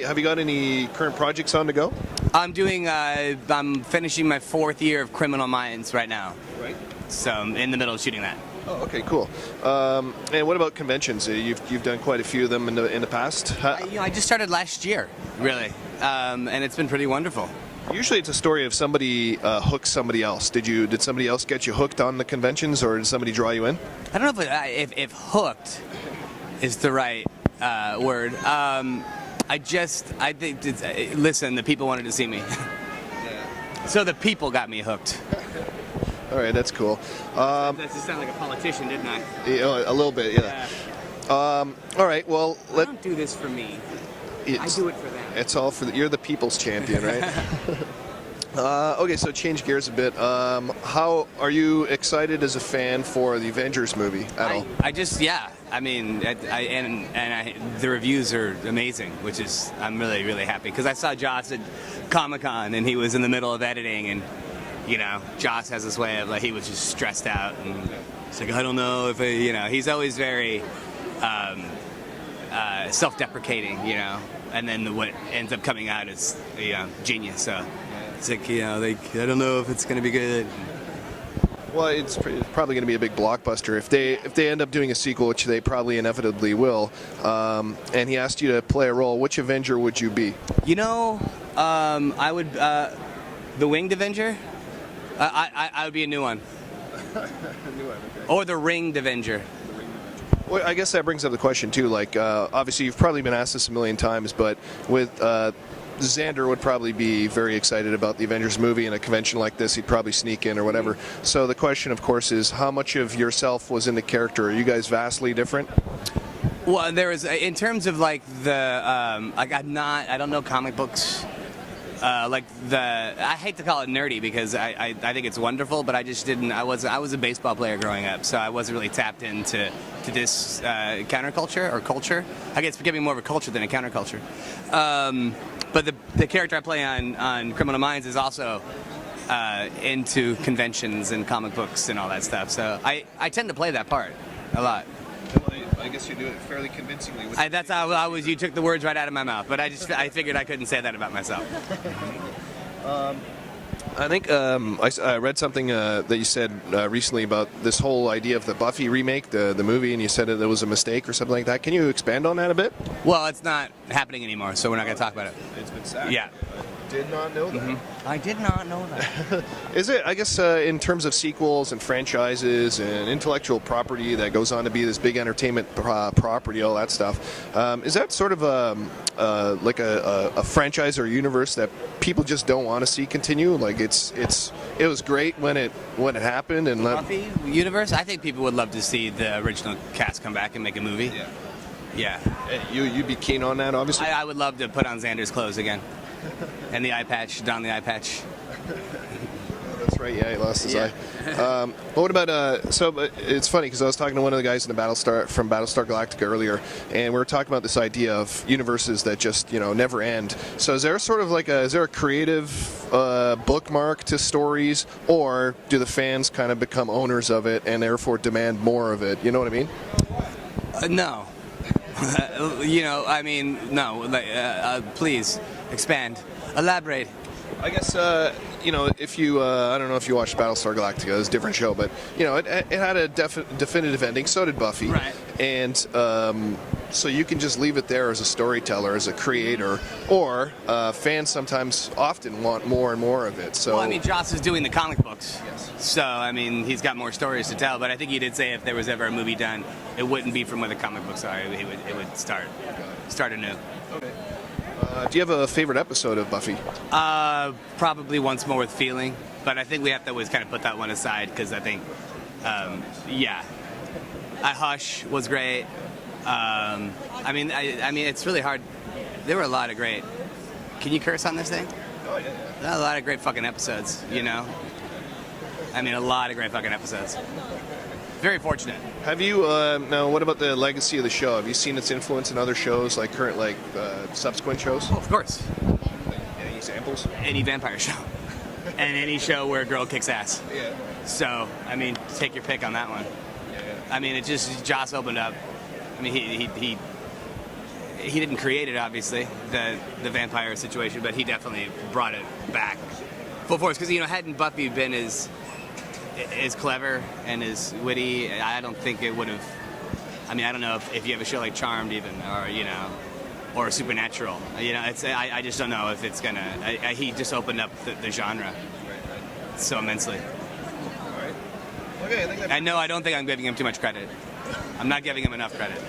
Have you got any current projects on to go? I'm finishing my 4th year of Criminal Minds right now. Right. So I'm in the middle of shooting that. Oh, okay, cool. And what about conventions? You've done quite a few of them in the past. I just started last year, really, and it's been pretty wonderful. Usually it's a story of somebody hooks somebody else. Did somebody else get you hooked on the conventions, or did somebody draw you in? I don't know if hooked is the right word. I think listen, the people wanted to see me. Yeah. So the people got me hooked. All right, that's cool. That just sounded like a politician, didn't I? Yeah, a little bit, yeah. All right, well, I don't do this for me. I do it for them. It's all for you're the people's champion, right? Okay, so change gears a bit. How are you excited as a fan for the Avengers movie at all? I mean, the reviews are amazing, which is I'm really, really happy because I saw Joss at Comic-Con and he was in the middle of editing, and Joss has this way of he was just stressed out and it's like I don't know if he's always very self-deprecating, and then what ends up coming out is genius. So it's like I don't know if it's going to be good. Well, it's probably going to be a big blockbuster if they end up doing a sequel, which they probably inevitably will. And he asked you to play a role. Which Avenger would you be? I would the Winged Avenger. I would be a new one. A new one, okay. Or the Ringed Avenger. Well, I guess that brings up the question too. Obviously, you've probably been asked this a million times, but with Xander would probably be very excited about the Avengers movie in a convention like this. He'd probably sneak in or whatever. So the question, of course, is how much of yourself was in the character? Are you guys vastly different? Well, there was in terms of I don't know comic books. I hate to call it nerdy because I think it's wonderful, but I just didn't. I was a baseball player growing up, so I wasn't really tapped into this counterculture or culture. I guess it's becoming more of a culture than a counterculture. But the character I play on Criminal Minds is also into conventions and comic books and all that stuff. So I tend to play that part a lot. I guess you do it fairly convincingly. That's how I was. You took the words right out of my mouth, but I figured I couldn't say that about myself. I think I read something that you said recently about this whole idea of the Buffy remake, the movie, and you said that it was a mistake or something like that. Can you expand on that a bit? Well, it's not happening anymore, so we're not going to talk about it. It's been sacked. Yeah. I did not know that. Mm-hmm. I did not know that. Is it, I guess, in terms of sequels and franchises and intellectual property that goes on to be this big entertainment property, all that stuff, is that sort of a franchise or universe that people just don't want to see continue? Like it was great when it happened, and Buffy universe. I think people would love to see the original cast come back and make a movie. Yeah. You'd be keen on that, obviously. I would love to put on Xander's clothes again, and the eye patch, don the eye patch. That's right. Yeah, he lost his eye. But what about so? It's funny because I was talking to one of the guys in the Battlestar Galactica earlier, and we were talking about this idea of universes that just never end. So is there sort of is there a creative bookmark to stories, or do the fans kind of become owners of it and therefore demand more of it? You know what I mean? No. No. Please expand, elaborate. I guess if you I don't know if you watched Battlestar Galactica, it was a different show, but it had a definitive ending. So did Buffy, right? And so you can just leave it there as a storyteller, as a creator, or fans often want more and more of it. So Joss is doing the comic books, yes. So he's got more stories to tell. But I think he did say if there was ever a movie done, it wouldn't be from where the comic books are. It would start anew. Okay. Do you have a favorite episode of Buffy? Probably Once More with Feeling, but I think we have to always kind of put that one aside because I think, Hush was great. It's really hard. There were a lot of great. Can you curse on this thing? Oh yeah. A lot of great fucking episodes. A lot of great fucking episodes. Very fortunate. Have you, now what about the legacy of the show? Have you seen its influence in other shows, subsequent shows? Oh, of course. Any examples? Any vampire show. And any show where a girl kicks ass. Yeah. So, take your pick on that one. Yeah. Joss opened up. he didn't create it, obviously, the vampire situation, but he definitely brought it back full force. Because hadn't Buffy been as clever and as witty, I don't think it would have. I mean, I don't know if you have a show like Charmed, even, or Supernatural. I just don't know if it's gonna. He just opened up the genre so immensely. All right. Okay, I think that. And no, I don't think I'm giving him too much credit. I'm not giving him enough credit.